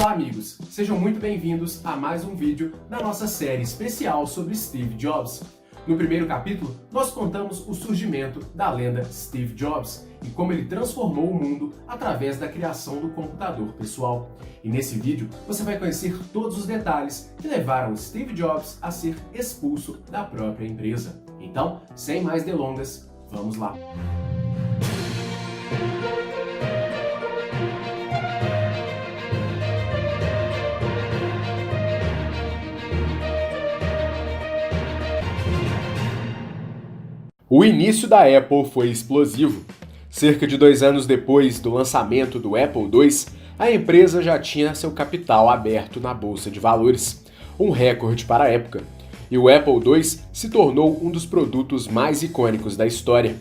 Olá amigos, sejam muito bem-vindos a mais um vídeo na nossa série especial sobre Steve Jobs. No primeiro capítulo, nós contamos o surgimento da lenda Steve Jobs e como ele transformou o mundo através da criação do computador pessoal. E nesse vídeo, você vai conhecer todos os detalhes que levaram Steve Jobs a ser expulso da própria empresa. Então, sem mais delongas, vamos lá! O início da Apple foi explosivo. Cerca de 2 anos depois do lançamento do Apple II, a empresa já tinha seu capital aberto na Bolsa de Valores, um recorde para a época. E o Apple II se tornou um dos produtos mais icônicos da história.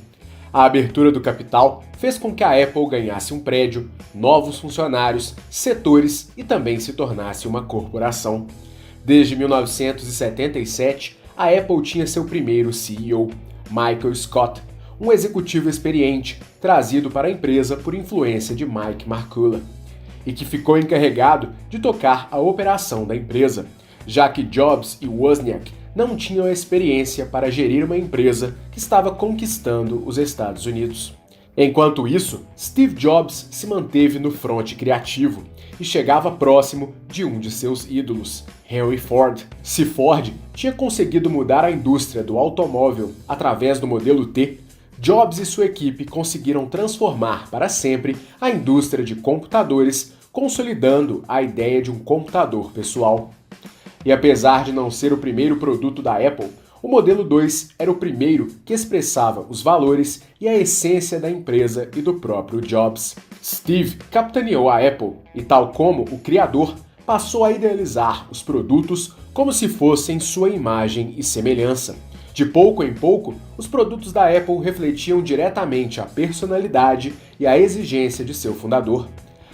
A abertura do capital fez com que a Apple ganhasse um prédio, novos funcionários, setores e também se tornasse uma corporação. Desde 1977, a Apple tinha seu primeiro CEO, Michael Scott, um executivo experiente trazido para a empresa por influência de Mike Markula, e que ficou encarregado de tocar a operação da empresa, já que Jobs e Wozniak não tinham experiência para gerir uma empresa que estava conquistando os Estados Unidos. Enquanto isso, Steve Jobs se manteve no fronte criativo e chegava próximo de um de seus ídolos, Henry Ford. Se Ford tinha conseguido mudar a indústria do automóvel através do modelo T, Jobs e sua equipe conseguiram transformar para sempre a indústria de computadores, consolidando a ideia de um computador pessoal. E apesar de não ser o primeiro produto da Apple, o modelo 2 era o primeiro que expressava os valores e a essência da empresa e do próprio Jobs. Steve capitaneou a Apple e, tal como o criador, passou a idealizar os produtos como se fossem sua imagem e semelhança. De pouco em pouco, os produtos da Apple refletiam diretamente a personalidade e a exigência de seu fundador.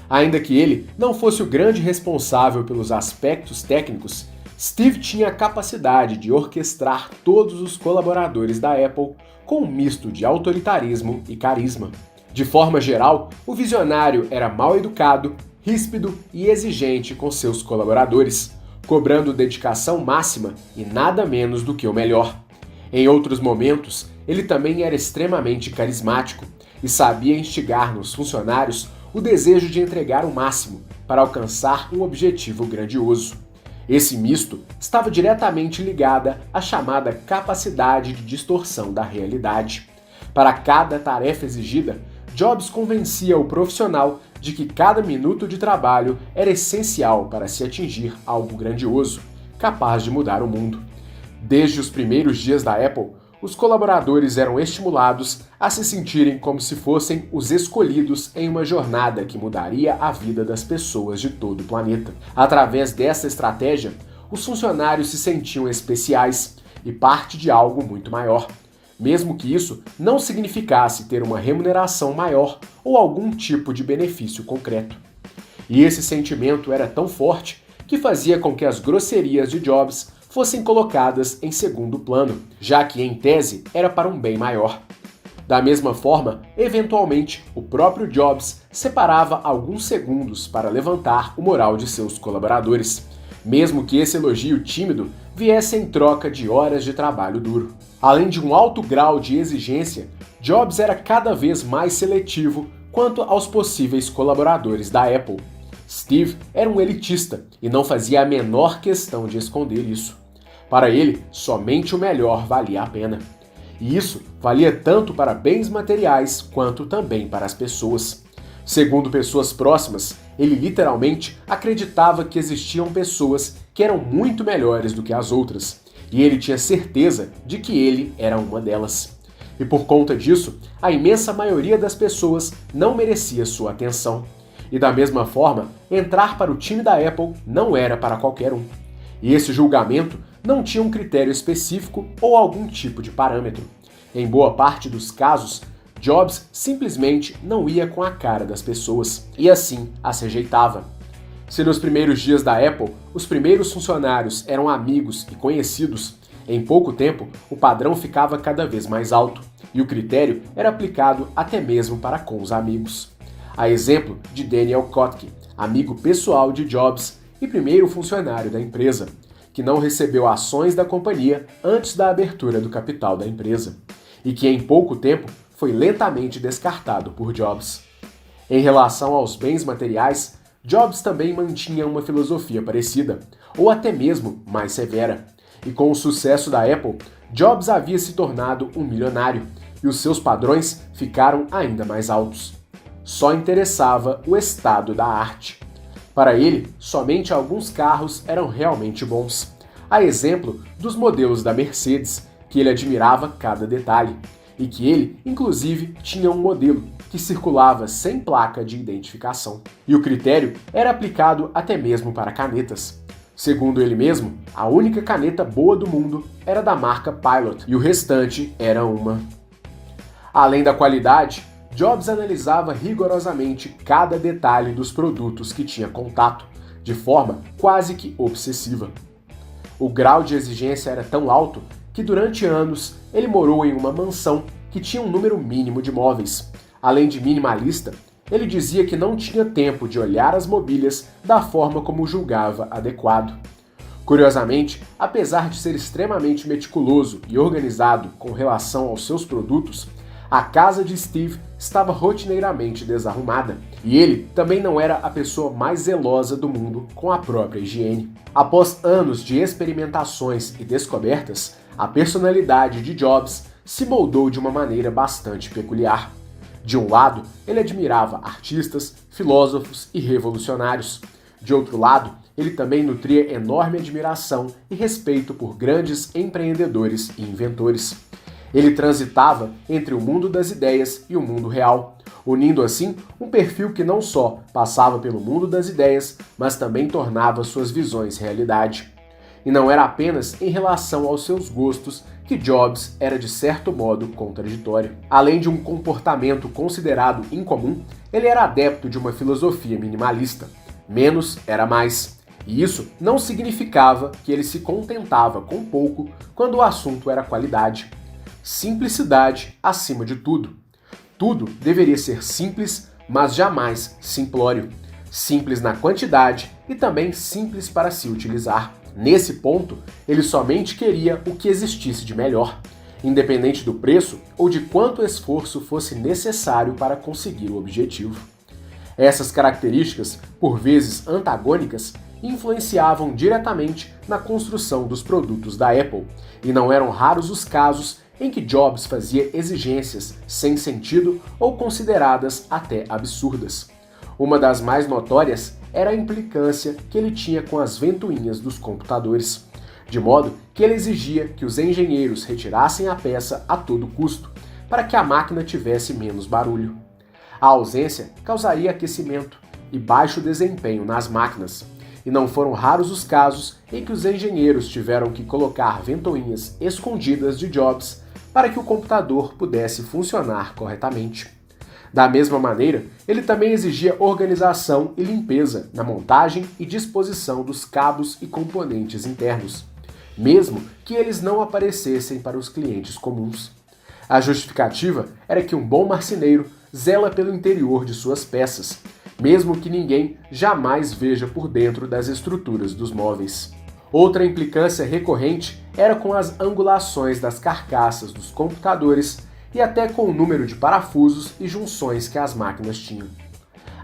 Ainda que ele não fosse o grande responsável pelos aspectos técnicos, Steve tinha a capacidade de orquestrar todos os colaboradores da Apple com um misto de autoritarismo e carisma. De forma geral, o visionário era mal educado, ríspido e exigente com seus colaboradores, cobrando dedicação máxima e nada menos do que o melhor. Em outros momentos, ele também era extremamente carismático e sabia instigar nos funcionários o desejo de entregar o máximo para alcançar um objetivo grandioso. Esse misto estava diretamente ligada à chamada capacidade de distorção da realidade. Para cada tarefa exigida, Jobs convencia o profissional de que cada minuto de trabalho era essencial para se atingir algo grandioso, capaz de mudar o mundo. Desde os primeiros dias da Apple, os colaboradores eram estimulados a se sentirem como se fossem os escolhidos em uma jornada que mudaria a vida das pessoas de todo o planeta. Através dessa estratégia, os funcionários se sentiam especiais e parte de algo muito maior, mesmo que isso não significasse ter uma remuneração maior ou algum tipo de benefício concreto. E esse sentimento era tão forte que fazia com que as grosserias de Jobs fossem colocadas em segundo plano, já que, em tese, era para um bem maior. Da mesma forma, eventualmente, o próprio Jobs separava alguns segundos para levantar o moral de seus colaboradores, mesmo que esse elogio tímido viesse em troca de horas de trabalho duro. Além de um alto grau de exigência, Jobs era cada vez mais seletivo quanto aos possíveis colaboradores da Apple. Steve era um elitista e não fazia a menor questão de esconder isso. Para ele, somente o melhor valia a pena. E isso valia tanto para bens materiais quanto também para as pessoas. Segundo pessoas próximas, ele literalmente acreditava que existiam pessoas que eram muito melhores do que as outras, e ele tinha certeza de que ele era uma delas. E por conta disso, a imensa maioria das pessoas não merecia sua atenção. E da mesma forma, entrar para o time da Apple não era para qualquer um. E esse julgamento não tinha um critério específico ou algum tipo de parâmetro. Em boa parte dos casos, Jobs simplesmente não ia com a cara das pessoas e assim as rejeitava. Se nos primeiros dias da Apple, os primeiros funcionários eram amigos e conhecidos, em pouco tempo o padrão ficava cada vez mais alto e o critério era aplicado até mesmo para com os amigos. A exemplo de Daniel Kotke, amigo pessoal de Jobs e primeiro funcionário da empresa, que não recebeu ações da companhia antes da abertura do capital da empresa, e que em pouco tempo foi lentamente descartado por Jobs. Em relação aos bens materiais, Jobs também mantinha uma filosofia parecida, ou até mesmo mais severa. E com o sucesso da Apple, Jobs havia se tornado um milionário, e os seus padrões ficaram ainda mais altos. Só interessava o estado da arte. Para ele, somente alguns carros eram realmente bons, a exemplo dos modelos da Mercedes, que ele admirava cada detalhe, e que ele, inclusive, tinha um modelo que circulava sem placa de identificação. E o critério era aplicado até mesmo para canetas. Segundo ele mesmo, a única caneta boa do mundo era da marca Pilot, e o restante era uma. Além da qualidade, Jobs analisava rigorosamente cada detalhe dos produtos que tinha contato, de forma quase que obsessiva. O grau de exigência era tão alto que durante anos ele morou em uma mansão que tinha um número mínimo de móveis. Além de minimalista, ele dizia que não tinha tempo de olhar as mobílias da forma como julgava adequado. Curiosamente, apesar de ser extremamente meticuloso e organizado com relação aos seus produtos, a casa de Steve estava rotineiramente desarrumada, e ele também não era a pessoa mais zelosa do mundo com a própria higiene. Após anos de experimentações e descobertas, a personalidade de Jobs se moldou de uma maneira bastante peculiar. De um lado, ele admirava artistas, filósofos e revolucionários. De outro lado, ele também nutria enorme admiração e respeito por grandes empreendedores e inventores. Ele transitava entre o mundo das ideias e o mundo real, unindo assim um perfil que não só passava pelo mundo das ideias, mas também tornava suas visões realidade. E não era apenas em relação aos seus gostos que Jobs era de certo modo contraditório. Além de um comportamento considerado incomum, ele era adepto de uma filosofia minimalista. Menos era mais. E isso não significava que ele se contentava com pouco quando o assunto era qualidade. Simplicidade acima de tudo. Tudo deveria ser simples, mas jamais simplório. Simples na quantidade e também simples para se utilizar. Nesse ponto, ele somente queria o que existisse de melhor, independente do preço ou de quanto esforço fosse necessário para conseguir o objetivo. Essas características, por vezes antagônicas, influenciavam diretamente na construção dos produtos da Apple, e não eram raros os casos em que Jobs fazia exigências sem sentido ou consideradas até absurdas. Uma das mais notórias era a implicância que ele tinha com as ventoinhas dos computadores, de modo que ele exigia que os engenheiros retirassem a peça a todo custo, para que a máquina tivesse menos barulho. A ausência causaria aquecimento e baixo desempenho nas máquinas, e não foram raros os casos em que os engenheiros tiveram que colocar ventoinhas escondidas de Jobs para que o computador pudesse funcionar corretamente. Da mesma maneira, ele também exigia organização e limpeza na montagem e disposição dos cabos e componentes internos, mesmo que eles não aparecessem para os clientes comuns. A justificativa era que um bom marceneiro zela pelo interior de suas peças, mesmo que ninguém jamais veja por dentro das estruturas dos móveis. Outra implicância recorrente era com as angulações das carcaças dos computadores e até com o número de parafusos e junções que as máquinas tinham.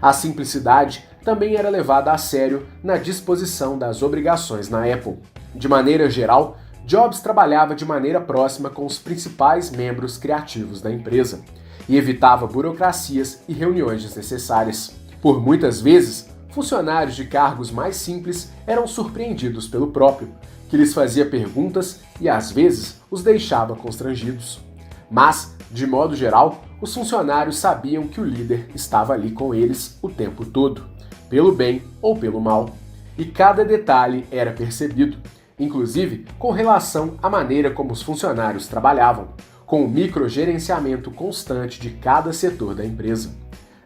A simplicidade também era levada a sério na disposição das obrigações na Apple. De maneira geral, Jobs trabalhava de maneira próxima com os principais membros criativos da empresa e evitava burocracias e reuniões desnecessárias. Por muitas vezes, funcionários de cargos mais simples eram surpreendidos pelo próprio, que lhes fazia perguntas e às vezes os deixava constrangidos. Mas, de modo geral, os funcionários sabiam que o líder estava ali com eles o tempo todo, pelo bem ou pelo mal, e cada detalhe era percebido, inclusive com relação à maneira como os funcionários trabalhavam, com o microgerenciamento constante de cada setor da empresa.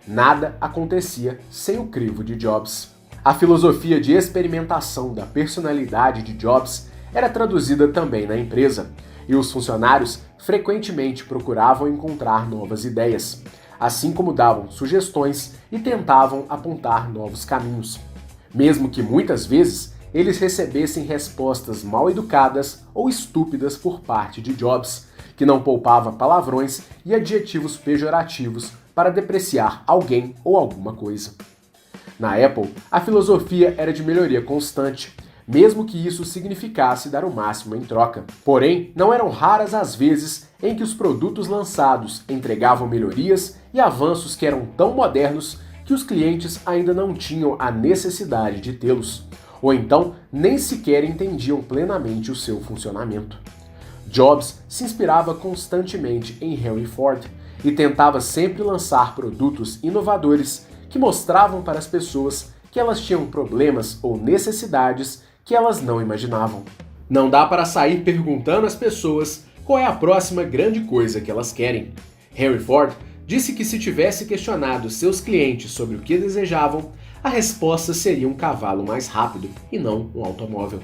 Nada acontecia sem o crivo de Jobs. A filosofia de experimentação da personalidade de Jobs era traduzida também na empresa, e os funcionários frequentemente procuravam encontrar novas ideias, assim como davam sugestões e tentavam apontar novos caminhos. Mesmo que muitas vezes eles recebessem respostas mal educadas ou estúpidas por parte de Jobs, que não poupava palavrões e adjetivos pejorativos para depreciar alguém ou alguma coisa. Na Apple, a filosofia era de melhoria constante, mesmo que isso significasse dar o máximo em troca. Porém, não eram raras as vezes em que os produtos lançados entregavam melhorias e avanços que eram tão modernos que os clientes ainda não tinham a necessidade de tê-los, ou então nem sequer entendiam plenamente o seu funcionamento. Jobs se inspirava constantemente em Henry Ford e tentava sempre lançar produtos inovadores que mostravam para as pessoas que elas tinham problemas ou necessidades que elas não imaginavam. Não dá para sair perguntando às pessoas qual é a próxima grande coisa que elas querem. Henry Ford disse que se tivesse questionado seus clientes sobre o que desejavam, a resposta seria um cavalo mais rápido e não um automóvel.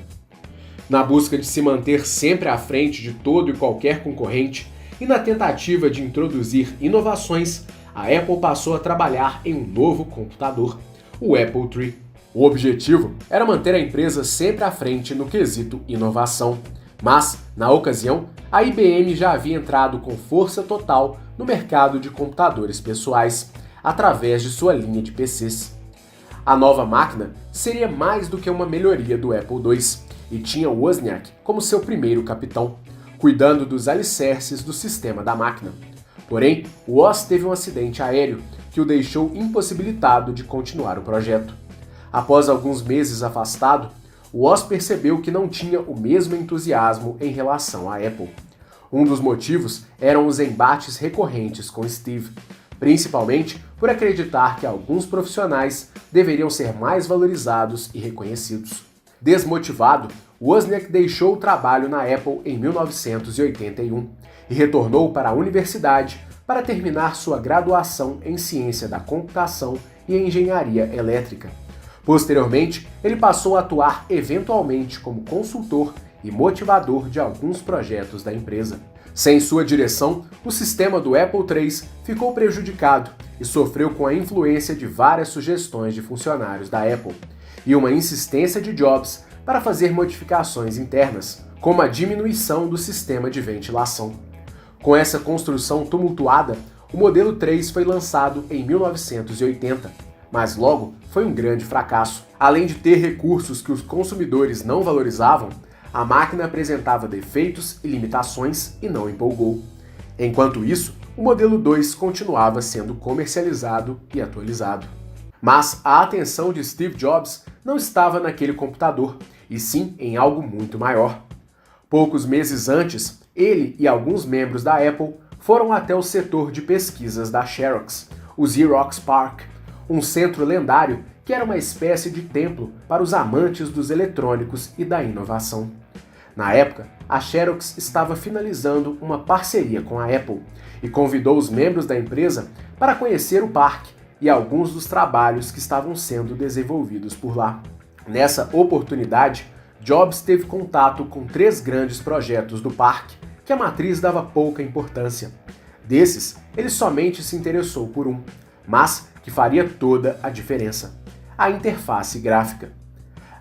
Na busca de se manter sempre à frente de todo e qualquer concorrente e na tentativa de introduzir inovações, a Apple passou a trabalhar em um novo computador, o Apple III. O objetivo era manter a empresa sempre à frente no quesito inovação, mas, na ocasião, a IBM já havia entrado com força total no mercado de computadores pessoais, através de sua linha de PCs. A nova máquina seria mais do que uma melhoria do Apple II, e tinha Wozniak como seu primeiro capitão, cuidando dos alicerces do sistema da máquina. Porém, Woz teve um acidente aéreo que o deixou impossibilitado de continuar o projeto. Após alguns meses afastado, Woz percebeu que não tinha o mesmo entusiasmo em relação à Apple. Um dos motivos eram os embates recorrentes com Steve, principalmente por acreditar que alguns profissionais deveriam ser mais valorizados e reconhecidos. Desmotivado, Wozniak deixou o trabalho na Apple em 1981 e retornou para a universidade para terminar sua graduação em Ciência da Computação e Engenharia Elétrica. Posteriormente, ele passou a atuar eventualmente como consultor e motivador de alguns projetos da empresa. Sem sua direção, o sistema do Apple III ficou prejudicado e sofreu com a influência de várias sugestões de funcionários da Apple e uma insistência de Jobs para fazer modificações internas, como a diminuição do sistema de ventilação. Com essa construção tumultuada, o modelo 3 foi lançado em 1980, mas logo foi um grande fracasso. Além de ter recursos que os consumidores não valorizavam, a máquina apresentava defeitos e limitações e não empolgou. Enquanto isso, o modelo 2 continuava sendo comercializado e atualizado. Mas a atenção de Steve Jobs não estava naquele computador, e sim em algo muito maior. Poucos meses antes, ele e alguns membros da Apple foram até o setor de pesquisas da Xerox, o Xerox PARC, um centro lendário que era uma espécie de templo para os amantes dos eletrônicos e da inovação. Na época, a Xerox estava finalizando uma parceria com a Apple e convidou os membros da empresa para conhecer o parque e alguns dos trabalhos que estavam sendo desenvolvidos por lá. Nessa oportunidade, Jobs teve contato com 3 grandes projetos do parque que a matriz dava pouca importância. Desses, ele somente se interessou por um, mas que faria toda a diferença: a interface gráfica.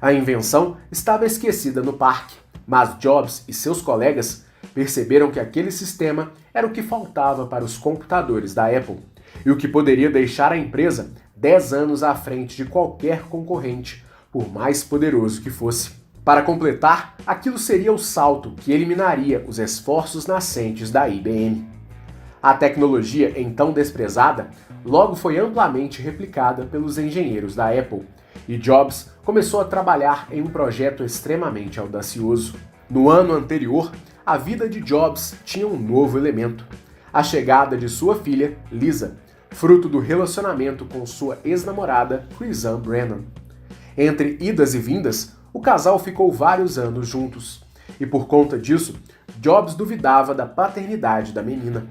A invenção estava esquecida no parque, mas Jobs e seus colegas perceberam que aquele sistema era o que faltava para os computadores da Apple e o que poderia deixar a empresa 10 anos à frente de qualquer concorrente, por mais poderoso que fosse. Para completar, aquilo seria o salto que eliminaria os esforços nascentes da IBM. A tecnologia, então desprezada, logo foi amplamente replicada pelos engenheiros da Apple, e Jobs começou a trabalhar em um projeto extremamente audacioso. No ano anterior, a vida de Jobs tinha um novo elemento: a chegada de sua filha, Lisa, fruto do relacionamento com sua ex-namorada, Chrisann Brennan. Entre idas e vindas, o casal ficou vários anos juntos, e por conta disso, Jobs duvidava da paternidade da menina.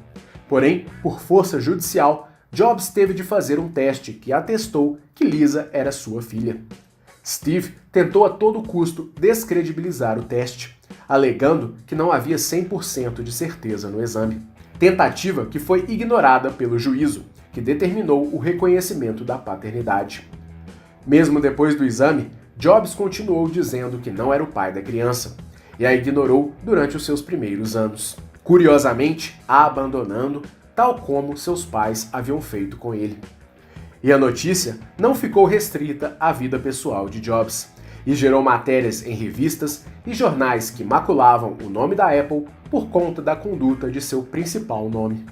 Porém, por força judicial, Jobs teve de fazer um teste que atestou que Lisa era sua filha. Steve tentou a todo custo descredibilizar o teste, alegando que não havia 100% de certeza no exame. Tentativa que foi ignorada pelo juízo, que determinou o reconhecimento da paternidade. Mesmo depois do exame, Jobs continuou dizendo que não era o pai da criança, e a ignorou durante os seus primeiros anos, curiosamente a abandonando, tal como seus pais haviam feito com ele. E a notícia não ficou restrita à vida pessoal de Jobs, e gerou matérias em revistas e jornais que maculavam o nome da Apple por conta da conduta de seu principal nome.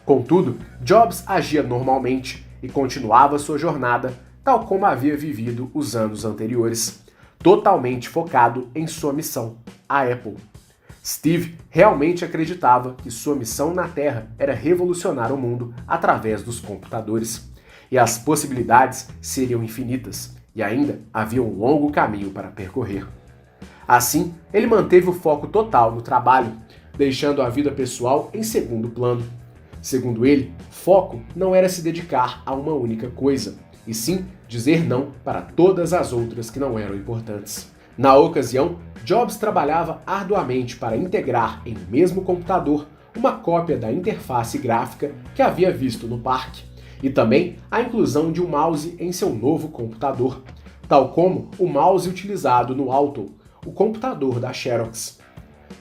Contudo, Jobs agia normalmente e continuava sua jornada tal como havia vivido os anos anteriores, totalmente focado em sua missão, a Apple. Steve realmente acreditava que sua missão na Terra era revolucionar o mundo através dos computadores, e as possibilidades seriam infinitas, e ainda havia um longo caminho para percorrer. Assim, ele manteve o foco total no trabalho, deixando a vida pessoal em segundo plano. Segundo ele, foco não era se dedicar a uma única coisa, e sim dizer não para todas as outras que não eram importantes. Na ocasião, Jobs trabalhava arduamente para integrar em um mesmo computador uma cópia da interface gráfica que havia visto no parque, e também a inclusão de um mouse em seu novo computador, tal como o mouse utilizado no Alto, o computador da Xerox.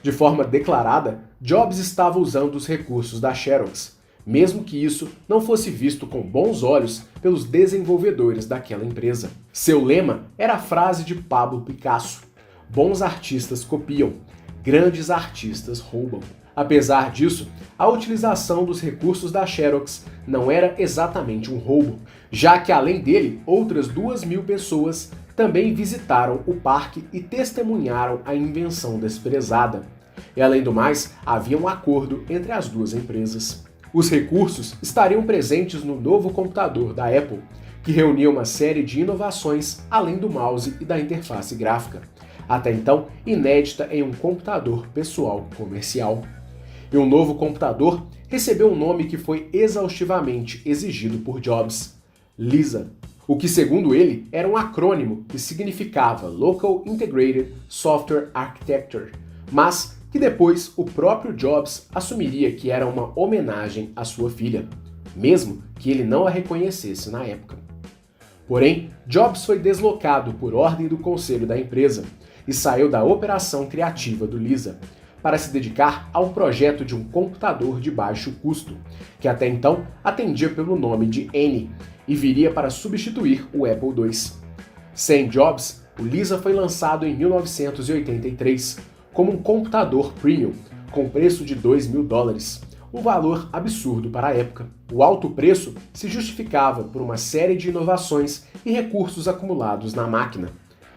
De forma declarada, Jobs estava usando os recursos da Xerox, mesmo que isso não fosse visto com bons olhos pelos desenvolvedores daquela empresa. Seu lema era a frase de Pablo Picasso: "Bons artistas copiam, grandes artistas roubam". Apesar disso, a utilização dos recursos da Xerox não era exatamente um roubo, já que além dele, outras 2.000 pessoas também visitaram o parque e testemunharam a invenção desprezada. E além do mais, havia um acordo entre as duas empresas. Os recursos estariam presentes no novo computador da Apple, que reunia uma série de inovações além do mouse e da interface gráfica, até então inédita em um computador pessoal comercial. E um novo computador recebeu um nome que foi exaustivamente exigido por Jobs: Lisa, o que, segundo ele, era um acrônimo que significava Local Integrated Software Architecture, mas que depois o próprio Jobs assumiria que era uma homenagem à sua filha, mesmo que ele não a reconhecesse na época. Porém, Jobs foi deslocado por ordem do conselho da empresa e saiu da operação criativa do Lisa para se dedicar ao projeto de um computador de baixo custo, que até então atendia pelo nome de N e viria para substituir o Apple II. Sem Jobs, o Lisa foi lançado em 1983 como um computador premium, com preço de $2.000, um valor absurdo para a época. O alto preço se justificava por uma série de inovações e recursos acumulados na máquina.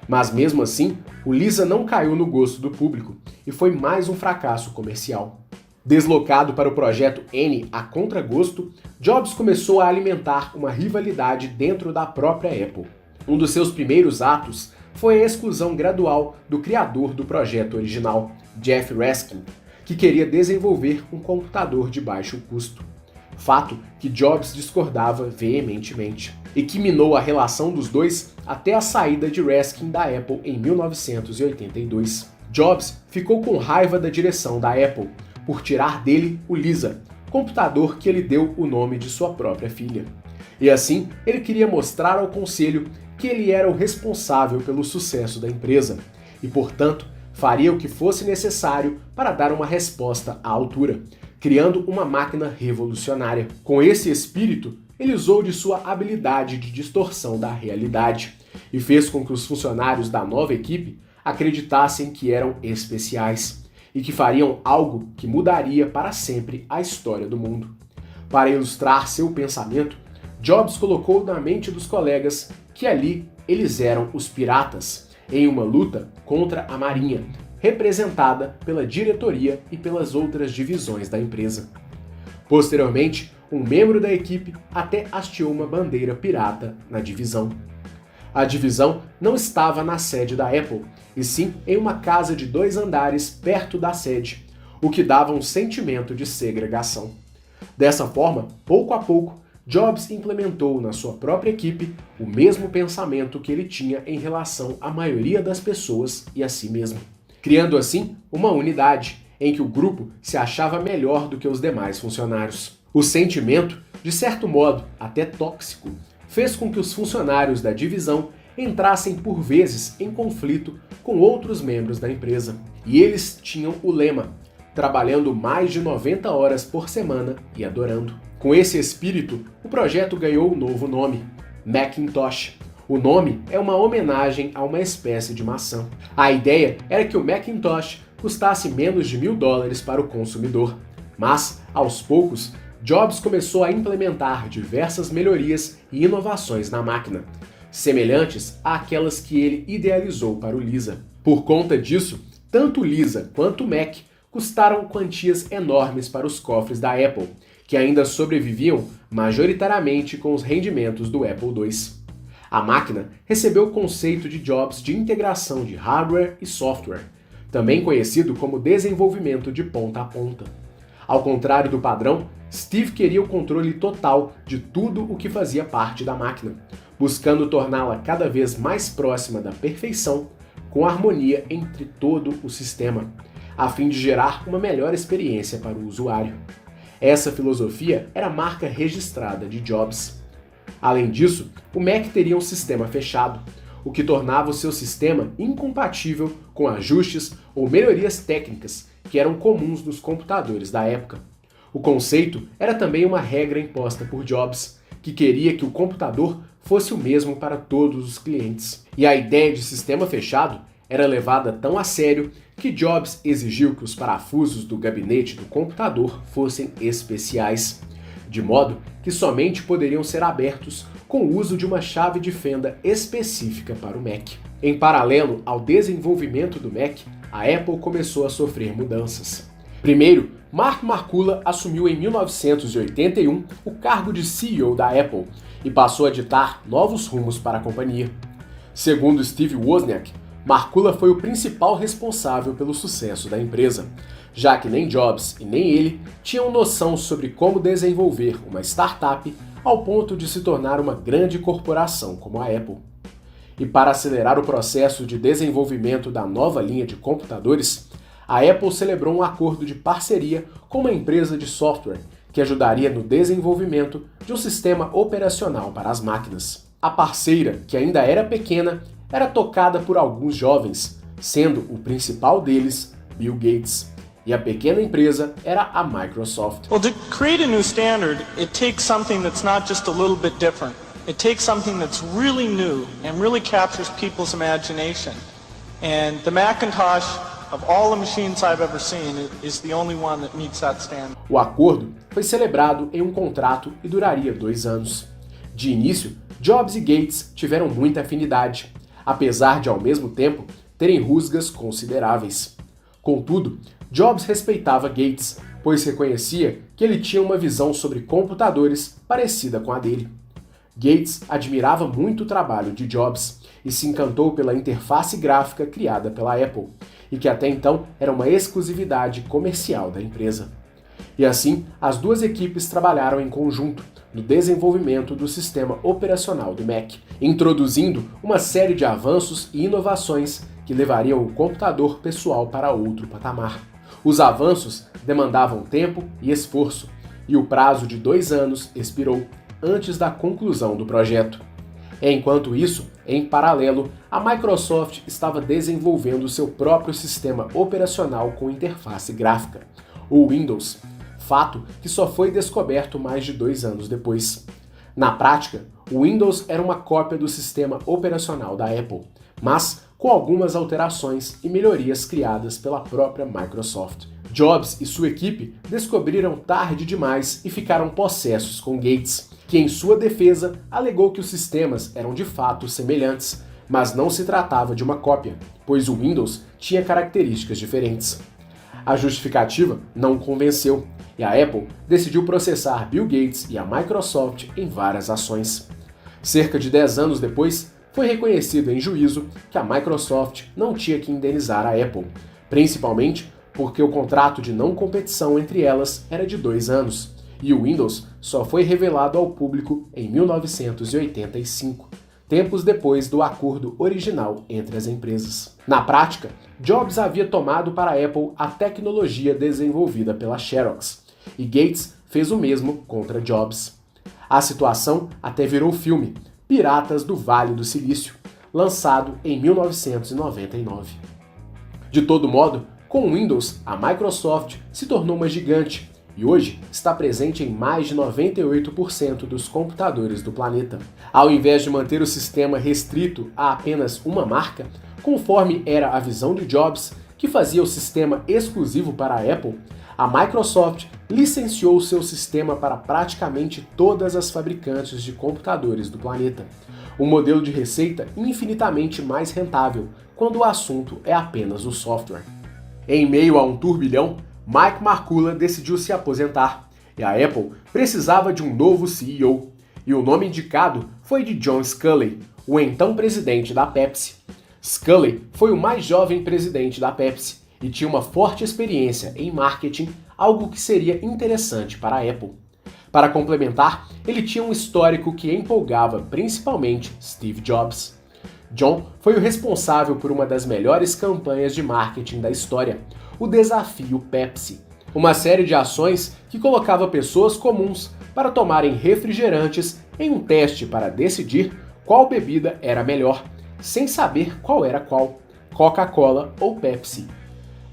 Mas mesmo assim, o Lisa não caiu no gosto do público e foi mais um fracasso comercial. Deslocado para o projeto N a contragosto, Jobs começou a alimentar uma rivalidade dentro da própria Apple. Um dos seus primeiros atos foi a exclusão gradual do criador do projeto original, Jeff Raskin, que queria desenvolver um computador de baixo custo. Fato que Jobs discordava veementemente, e que minou a relação dos dois até a saída de Raskin da Apple em 1982. Jobs ficou com raiva da direção da Apple por tirar dele o Lisa, computador que ele deu o nome de sua própria filha. E assim, ele queria mostrar ao conselho que ele era o responsável pelo sucesso da empresa e, portanto, faria o que fosse necessário para dar uma resposta à altura, criando uma máquina revolucionária. Com esse espírito, ele usou de sua habilidade de distorção da realidade e fez com que os funcionários da nova equipe acreditassem que eram especiais e que fariam algo que mudaria para sempre a história do mundo. Para ilustrar seu pensamento, Jobs colocou na mente dos colegas que ali eles eram os piratas, em uma luta contra a Marinha, representada pela diretoria e pelas outras divisões da empresa. Posteriormente, um membro da equipe até hasteou uma bandeira pirata na divisão. A divisão não estava na sede da Apple, e sim em uma casa de 2 andares perto da sede, o que dava um sentimento de segregação. Dessa forma, pouco a pouco, Jobs implementou na sua própria equipe o mesmo pensamento que ele tinha em relação à maioria das pessoas e a si mesmo, criando assim uma unidade em que o grupo se achava melhor do que os demais funcionários. O sentimento, de certo modo até tóxico, fez com que os funcionários da divisão entrassem por vezes em conflito com outros membros da empresa. E eles tinham o lema: trabalhando mais de 90 horas por semana e adorando. Com esse espírito, o projeto ganhou um novo nome: Macintosh. O nome é uma homenagem a uma espécie de maçã. A ideia era que o Macintosh custasse menos de $1.000 para o consumidor. Mas, aos poucos, Jobs começou a implementar diversas melhorias e inovações na máquina, semelhantes àquelas que ele idealizou para o Lisa. Por conta disso, tanto o Lisa quanto o Mac custaram quantias enormes para os cofres da Apple, que ainda sobreviviam majoritariamente com os rendimentos do Apple II. A máquina recebeu o conceito de Jobs de integração de hardware e software, também conhecido como desenvolvimento de ponta a ponta. Ao contrário do padrão, Steve queria o controle total de tudo o que fazia parte da máquina, buscando torná-la cada vez mais próxima da perfeição, com harmonia entre todo o sistema, a fim de gerar uma melhor experiência para o usuário. Essa filosofia era a marca registrada de Jobs. Além disso, o Mac teria um sistema fechado, o que tornava o seu sistema incompatível com ajustes ou melhorias técnicas que eram comuns nos computadores da época. O conceito era também uma regra imposta por Jobs, que queria que o computador fosse o mesmo para todos os clientes. E a ideia de sistema fechado era levada tão a sério que Jobs exigiu que os parafusos do gabinete do computador fossem especiais, de modo que somente poderiam ser abertos com o uso de uma chave de fenda específica para o Mac. Em paralelo ao desenvolvimento do Mac, a Apple começou a sofrer mudanças. Primeiro, Mark Markula assumiu em 1981 o cargo de CEO da Apple e passou a ditar novos rumos para a companhia. Segundo Steve Wozniak, Markula foi o principal responsável pelo sucesso da empresa, já que nem Jobs e nem ele tinham noção sobre como desenvolver uma startup ao ponto de se tornar uma grande corporação como a Apple. E para acelerar o processo de desenvolvimento da nova linha de computadores, a Apple celebrou um acordo de parceria com uma empresa de software que ajudaria no desenvolvimento de um sistema operacional para as máquinas. A parceira, que ainda era pequena, era tocada por alguns jovens, sendo o principal deles Bill Gates. E a pequena empresa era a Microsoft. Well, to create a new standard, it takes something that's not just a little bit different. It takes something that's really new and really captures people's imagination. And the Macintosh, of all the machines I've ever seen, is the only one that meets that standard. O acordo foi celebrado em um contrato e duraria 2 anos. De início, Jobs e Gates tiveram muita afinidade, apesar de, ao mesmo tempo, terem rusgas consideráveis. Contudo, Jobs respeitava Gates, pois reconhecia que ele tinha uma visão sobre computadores parecida com a dele. Gates admirava muito o trabalho de Jobs e se encantou pela interface gráfica criada pela Apple, e que até então era uma exclusividade comercial da empresa. E assim, as duas equipes trabalharam em conjunto no desenvolvimento do sistema operacional do Mac, introduzindo uma série de avanços e inovações que levariam o computador pessoal para outro patamar. Os avanços demandavam tempo e esforço, e o prazo de 2 anos expirou antes da conclusão do projeto. Enquanto isso, em paralelo, a Microsoft estava desenvolvendo seu próprio sistema operacional com interface gráfica, o Windows, fato que só foi descoberto mais de 2 anos depois. Na prática, o Windows era uma cópia do sistema operacional da Apple, mas com algumas alterações e melhorias criadas pela própria Microsoft. Jobs e sua equipe descobriram tarde demais e ficaram possessos com Gates, que em sua defesa alegou que os sistemas eram de fato semelhantes, mas não se tratava de uma cópia, pois o Windows tinha características diferentes. A justificativa não convenceu, e a Apple decidiu processar Bill Gates e a Microsoft em várias ações. Cerca de 10 anos depois, foi reconhecido em juízo que a Microsoft não tinha que indenizar a Apple, principalmente porque o contrato de não competição entre elas era de 2 anos, e o Windows só foi revelado ao público em 1985, tempos depois do acordo original entre as empresas. Na prática, Jobs havia tomado para a Apple a tecnologia desenvolvida pela Xerox, e Gates fez o mesmo contra Jobs. A situação até virou filme, Piratas do Vale do Silício, lançado em 1999. De todo modo, com o Windows, a Microsoft se tornou uma gigante e hoje está presente em mais de 98% dos computadores do planeta. Ao invés de manter o sistema restrito a apenas uma marca, conforme era a visão de Jobs, que fazia o sistema exclusivo para a Apple, a Microsoft licenciou seu sistema para praticamente todas as fabricantes de computadores do planeta. Um modelo de receita infinitamente mais rentável quando o assunto é apenas o software. Em meio a um turbilhão, Mike Markula decidiu se aposentar e a Apple precisava de um novo CEO. E o nome indicado foi de John Sculley, o então presidente da Pepsi. Sculley foi o mais jovem presidente da Pepsi e tinha uma forte experiência em marketing, algo que seria interessante para a Apple. Para complementar, ele tinha um histórico que empolgava principalmente Steve Jobs. John foi o responsável por uma das melhores campanhas de marketing da história, o Desafio Pepsi, uma série de ações que colocava pessoas comuns para tomarem refrigerantes em um teste para decidir qual bebida era melhor, sem saber qual era qual, Coca-Cola ou Pepsi.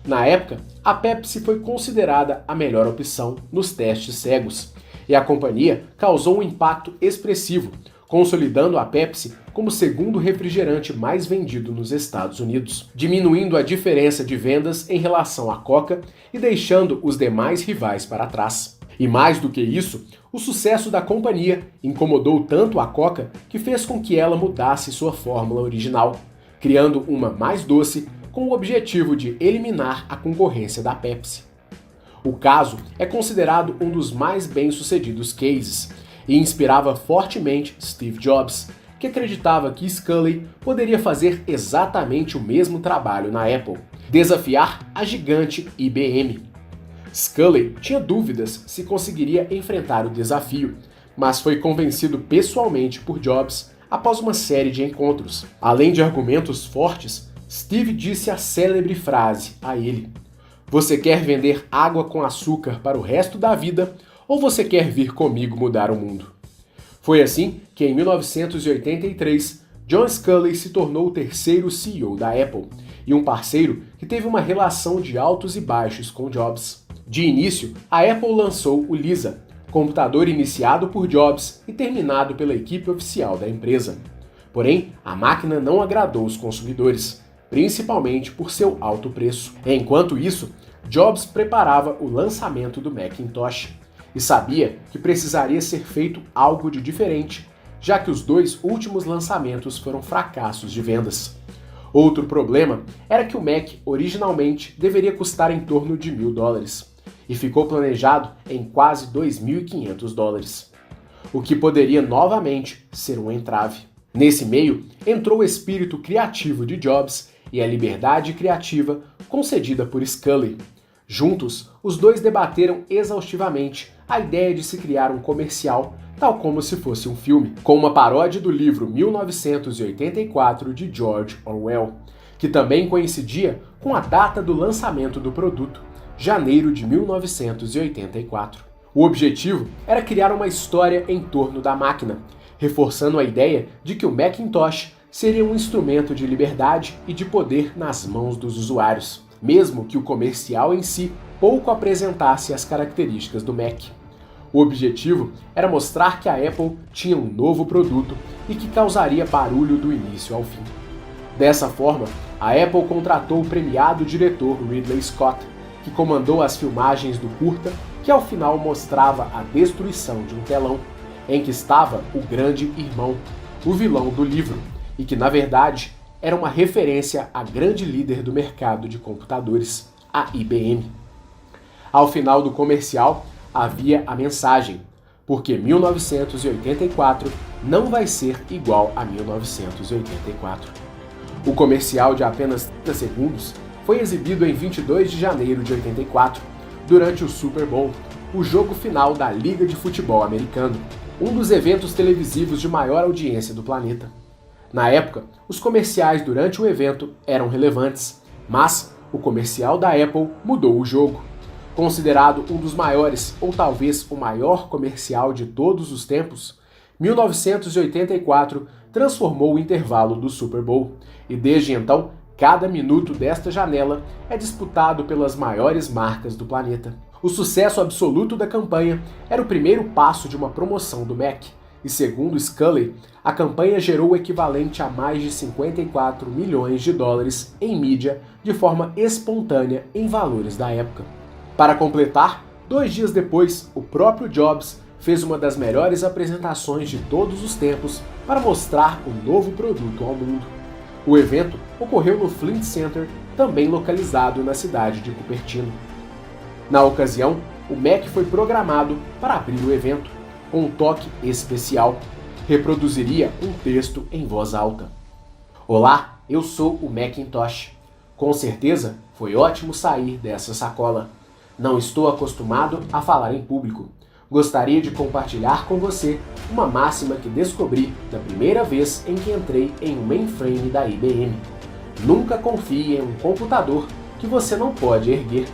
Na época, a Pepsi foi considerada a melhor opção nos testes cegos, e a companhia causou um impacto expressivo, consolidando a Pepsi como o segundo refrigerante mais vendido nos Estados Unidos, diminuindo a diferença de vendas em relação à Coca e deixando os demais rivais para trás. E mais do que isso, o sucesso da companhia incomodou tanto a Coca que fez com que ela mudasse sua fórmula original, criando uma mais doce com o objetivo de eliminar a concorrência da Pepsi. O caso é considerado um dos mais bem-sucedidos cases e inspirava fortemente Steve Jobs, que acreditava que Sculley poderia fazer exatamente o mesmo trabalho na Apple, desafiar a gigante IBM. Sculley tinha dúvidas se conseguiria enfrentar o desafio, mas foi convencido pessoalmente por Jobs após uma série de encontros. Além de argumentos fortes, Steve disse a célebre frase a ele: "Você quer vender água com açúcar para o resto da vida ou você quer vir comigo mudar o mundo?" Foi assim que, em 1983, John Sculley se tornou o terceiro CEO da Apple e um parceiro que teve uma relação de altos e baixos com Jobs. De início, a Apple lançou o Lisa, computador iniciado por Jobs e terminado pela equipe oficial da empresa. Porém, a máquina não agradou os consumidores, principalmente por seu alto preço. Enquanto isso, Jobs preparava o lançamento do Macintosh e sabia que precisaria ser feito algo de diferente, já que os dois últimos lançamentos foram fracassos de vendas. Outro problema era que o Mac originalmente deveria custar em torno de $1.000 e ficou planejado em quase $2.500, o que poderia novamente ser um entrave. Nesse meio, entrou o espírito criativo de Jobs e a liberdade criativa concedida por Sculley. Juntos, os dois debateram exaustivamente a ideia de se criar um comercial, tal como se fosse um filme, com uma paródia do livro 1984 de George Orwell, que também coincidia com a data do lançamento do produto, janeiro de 1984. O objetivo era criar uma história em torno da máquina, reforçando a ideia de que o Macintosh seria um instrumento de liberdade e de poder nas mãos dos usuários, mesmo que o comercial em si pouco apresentasse as características do Mac. O objetivo era mostrar que a Apple tinha um novo produto e que causaria barulho do início ao fim. Dessa forma, a Apple contratou o premiado diretor Ridley Scott, que comandou as filmagens do curta, que ao final mostrava a destruição de um telão, em que estava o grande irmão, o vilão do livro, e que na verdade era uma referência à grande líder do mercado de computadores, a IBM. Ao final do comercial, havia a mensagem, porque 1984 não vai ser igual a 1984. O comercial de apenas 30 segundos foi exibido em 22 de janeiro de 84, durante o Super Bowl, o jogo final da Liga de Futebol Americano, um dos eventos televisivos de maior audiência do planeta. Na época, os comerciais durante o evento eram relevantes, mas o comercial da Apple mudou o jogo. Considerado um dos maiores, ou talvez o maior comercial de todos os tempos, 1984 transformou o intervalo do Super Bowl, e desde então, cada minuto desta janela é disputado pelas maiores marcas do planeta. O sucesso absoluto da campanha era o primeiro passo de uma promoção do Mac, e segundo Scully, a campanha gerou o equivalente a mais de 54 milhões de dólares em mídia de forma espontânea em valores da época. Para completar, 2 dias depois, o próprio Jobs fez uma das melhores apresentações de todos os tempos para mostrar o novo produto ao mundo. O evento ocorreu no Flint Center, também localizado na cidade de Cupertino. Na ocasião, o Mac foi programado para abrir o evento, com um toque especial. Reproduziria um texto em voz alta. Olá, eu sou o Macintosh. Com certeza, foi ótimo sair dessa sacola. Não estou acostumado a falar em público. Gostaria de compartilhar com você uma máxima que descobri da primeira vez em que entrei em um mainframe da IBM. Nunca confie em um computador que você não pode erguer.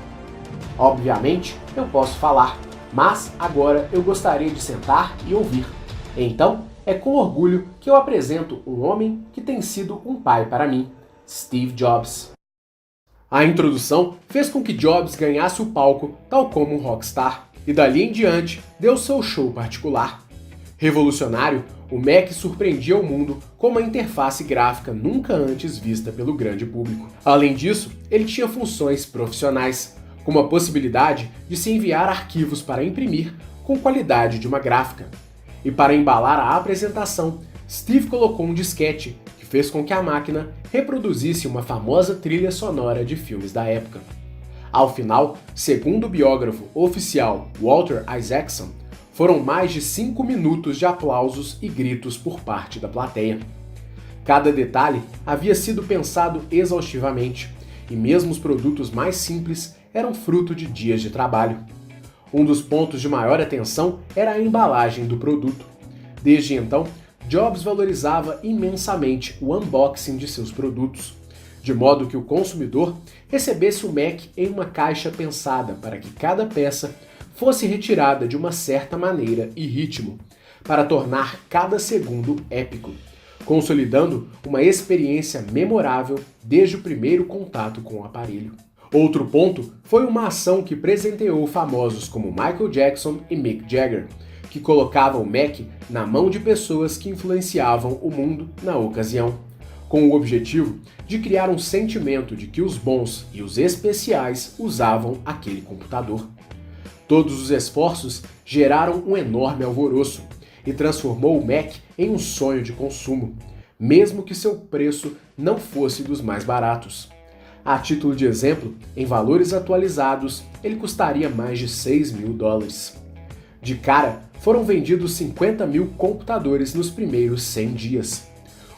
Obviamente, eu posso falar, mas agora eu gostaria de sentar e ouvir. Então, é com orgulho que eu apresento um homem que tem sido um pai para mim, Steve Jobs. A introdução fez com que Jobs ganhasse o palco tal como um rockstar, e dali em diante deu seu show particular. Revolucionário, o Mac surpreendia o mundo com uma interface gráfica nunca antes vista pelo grande público. Além disso, ele tinha funções profissionais, como a possibilidade de se enviar arquivos para imprimir com qualidade de uma gráfica. E para embalar a apresentação, Steve colocou um disquete que fez com que a máquina reproduzisse uma famosa trilha sonora de filmes da época. Ao final, segundo o biógrafo oficial Walter Isaacson, foram mais de 5 minutos de aplausos e gritos por parte da plateia. Cada detalhe havia sido pensado exaustivamente, e mesmo os produtos mais simples eram fruto de dias de trabalho. Um dos pontos de maior atenção era a embalagem do produto. Desde então, Jobs valorizava imensamente o unboxing de seus produtos, de modo que o consumidor recebesse o Mac em uma caixa pensada para que cada peça fosse retirada de uma certa maneira e ritmo, para tornar cada segundo épico, consolidando uma experiência memorável desde o primeiro contato com o aparelho. Outro ponto foi uma ação que presenteou famosos como Michael Jackson e Mick Jagger, que colocava o Mac na mão de pessoas que influenciavam o mundo na ocasião, com o objetivo de criar um sentimento de que os bons e os especiais usavam aquele computador. Todos os esforços geraram um enorme alvoroço e transformou o Mac em um sonho de consumo, mesmo que seu preço não fosse dos mais baratos. A título de exemplo, em valores atualizados, ele custaria mais de $6.000. De cara, foram vendidos 50 mil computadores nos primeiros 100 dias.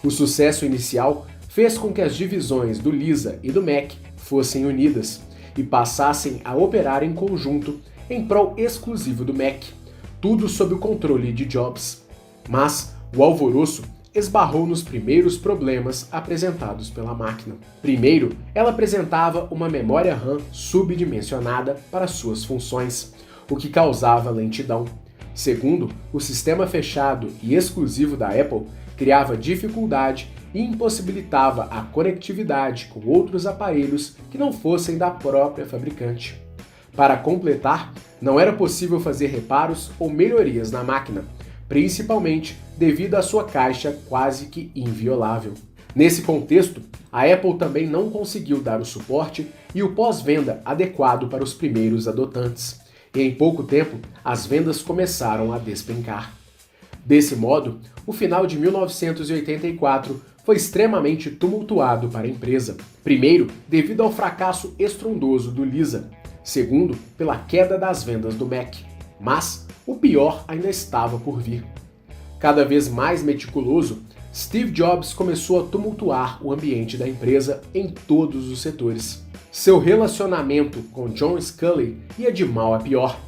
O sucesso inicial fez com que as divisões do Lisa e do Mac fossem unidas e passassem a operar em conjunto em prol exclusivo do Mac, tudo sob o controle de Jobs. Mas o alvoroço esbarrou nos primeiros problemas apresentados pela máquina. Primeiro, ela apresentava uma memória RAM subdimensionada para suas funções, o que causava lentidão. Segundo, o sistema fechado e exclusivo da Apple criava dificuldade e impossibilitava a conectividade com outros aparelhos que não fossem da própria fabricante. Para completar, não era possível fazer reparos ou melhorias na máquina, principalmente devido à sua caixa quase que inviolável. Nesse contexto, a Apple também não conseguiu dar o suporte e o pós-venda adequado para os primeiros adotantes, e em pouco tempo as vendas começaram a despencar. Desse modo, o final de 1984 foi extremamente tumultuado para a empresa. Primeiro, devido ao fracasso estrondoso do Lisa. Segundo, pela queda das vendas do Mac. Mas o pior ainda estava por vir. Cada vez mais meticuloso, Steve Jobs começou a tumultuar o ambiente da empresa em todos os setores. Seu relacionamento com John Sculley ia de mal a pior.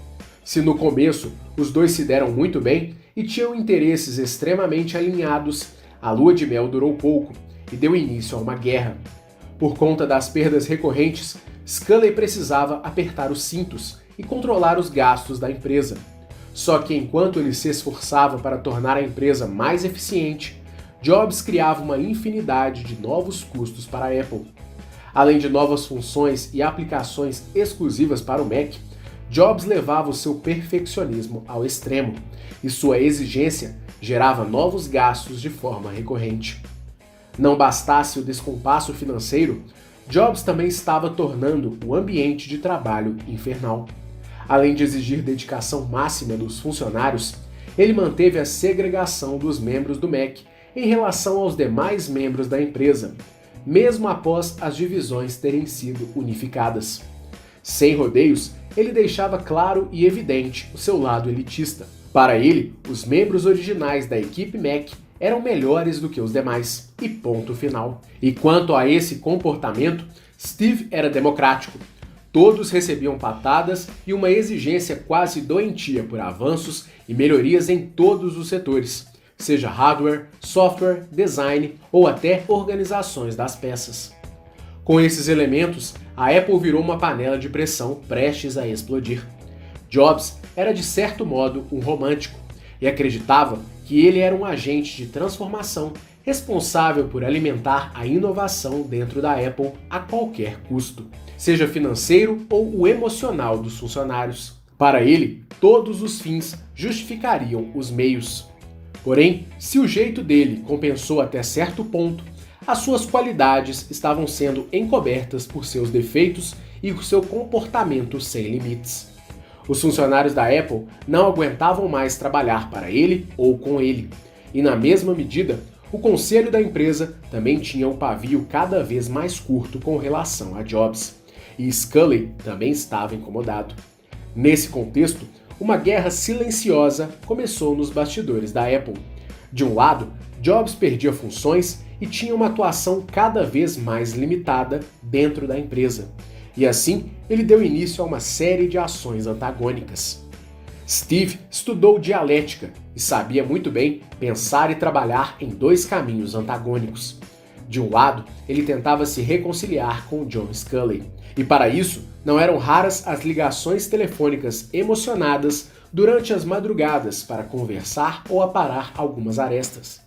Se no começo os dois se deram muito bem e tinham interesses extremamente alinhados, a lua de mel durou pouco e deu início a uma guerra. Por conta das perdas recorrentes, Sculley precisava apertar os cintos e controlar os gastos da empresa. Só que enquanto ele se esforçava para tornar a empresa mais eficiente, Jobs criava uma infinidade de novos custos para a Apple. Além de novas funções e aplicações exclusivas para o Mac, Jobs levava o seu perfeccionismo ao extremo, e sua exigência gerava novos gastos de forma recorrente. Não bastasse o descompasso financeiro, Jobs também estava tornando o ambiente de trabalho infernal. Além de exigir dedicação máxima dos funcionários, ele manteve a segregação dos membros do Mac em relação aos demais membros da empresa, mesmo após as divisões terem sido unificadas. Sem rodeios, ele deixava claro e evidente o seu lado elitista. Para ele, os membros originais da equipe Mac eram melhores do que os demais, e ponto final. E quanto a esse comportamento, Steve era democrático. Todos recebiam patadas e uma exigência quase doentia por avanços e melhorias em todos os setores, seja hardware, software, design ou até organizações das peças. Com esses elementos, a Apple virou uma panela de pressão prestes a explodir. Jobs era de certo modo um romântico e acreditava que ele era um agente de transformação responsável por alimentar a inovação dentro da Apple a qualquer custo, seja financeiro ou o emocional dos funcionários. Para ele, todos os fins justificariam os meios. Porém, se o jeito dele compensou até certo ponto, as suas qualidades estavam sendo encobertas por seus defeitos e o seu comportamento sem limites. Os funcionários da Apple não aguentavam mais trabalhar para ele ou com ele, e na mesma medida, o conselho da empresa também tinha um pavio cada vez mais curto com relação a Jobs, e Sculley também estava incomodado. Nesse contexto, uma guerra silenciosa começou nos bastidores da Apple. De um lado, Jobs perdia funções e tinha uma atuação cada vez mais limitada dentro da empresa. E assim, ele deu início a uma série de ações antagônicas. Steve estudou dialética e sabia muito bem pensar e trabalhar em dois caminhos antagônicos. De um lado, ele tentava se reconciliar com John Sculley, e para isso não eram raras as ligações telefônicas emocionadas durante as madrugadas para conversar ou aparar algumas arestas.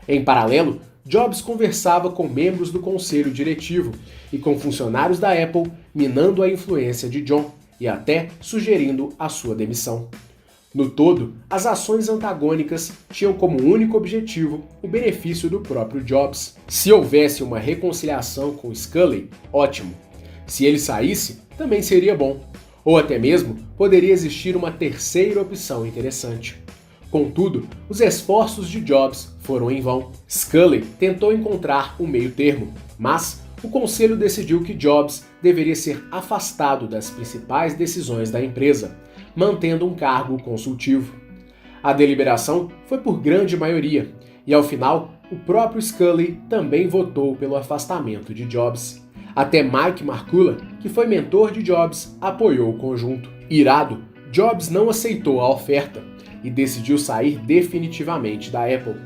Em paralelo, Jobs conversava com membros do conselho diretivo e com funcionários da Apple, minando a influência de John e até sugerindo a sua demissão. No todo, as ações antagônicas tinham como único objetivo o benefício do próprio Jobs. Se houvesse uma reconciliação com Sculley, ótimo. Se ele saísse, também seria bom. Ou até mesmo poderia existir uma terceira opção interessante. Contudo, os esforços de Jobs foram em vão. Sculley tentou encontrar um meio termo, mas o conselho decidiu que Jobs deveria ser afastado das principais decisões da empresa, mantendo um cargo consultivo. A deliberação foi por grande maioria, e ao final, o próprio Sculley também votou pelo afastamento de Jobs. Até Mike Markula, que foi mentor de Jobs, apoiou o conjunto. Irado, Jobs não aceitou a oferta e decidiu sair definitivamente da Apple.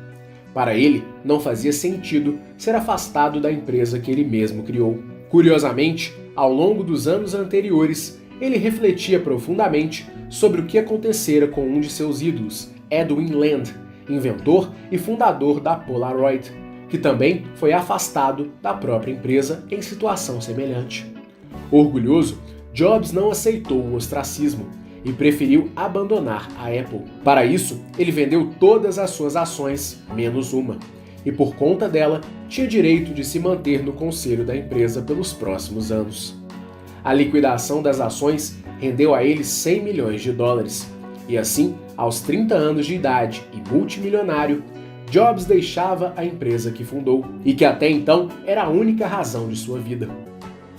Para ele, não fazia sentido ser afastado da empresa que ele mesmo criou. Curiosamente, ao longo dos anos anteriores, ele refletia profundamente sobre o que acontecera com um de seus ídolos, Edwin Land, inventor e fundador da Polaroid, que também foi afastado da própria empresa em situação semelhante. Orgulhoso, Jobs não aceitou o ostracismo e preferiu abandonar a Apple. Para isso, ele vendeu todas as suas ações, menos uma, e por conta dela, tinha direito de se manter no conselho da empresa pelos próximos anos. A liquidação das ações rendeu a ele $100 milhões, e assim, aos 30 anos de idade e multimilionário, Jobs deixava a empresa que fundou e que até então era a única razão de sua vida.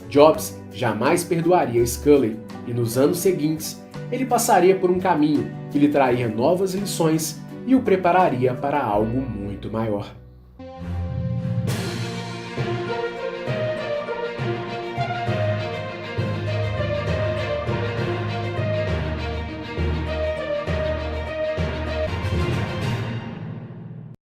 Jobs jamais perdoaria Sculley e nos anos seguintes ele passaria por um caminho que lhe traria novas lições e o prepararia para algo muito maior.